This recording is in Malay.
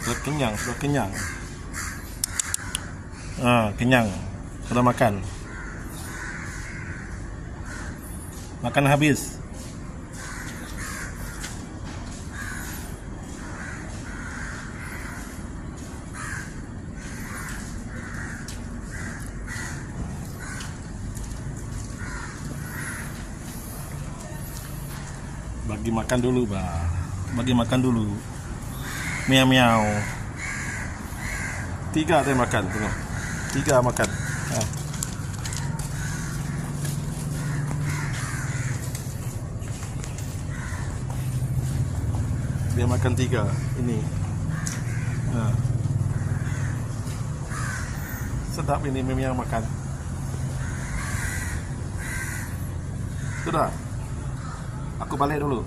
Sudah kenyang. Kenyang. Sudah makan. Makan habis. Bagi makan dulu, bah. Bagi makan dulu. Miau miau. 3 dia makan, tengok. 3 makan. Dia makan 3 ini. Sedap ini miau makan. Sudah. Aku balik dulu.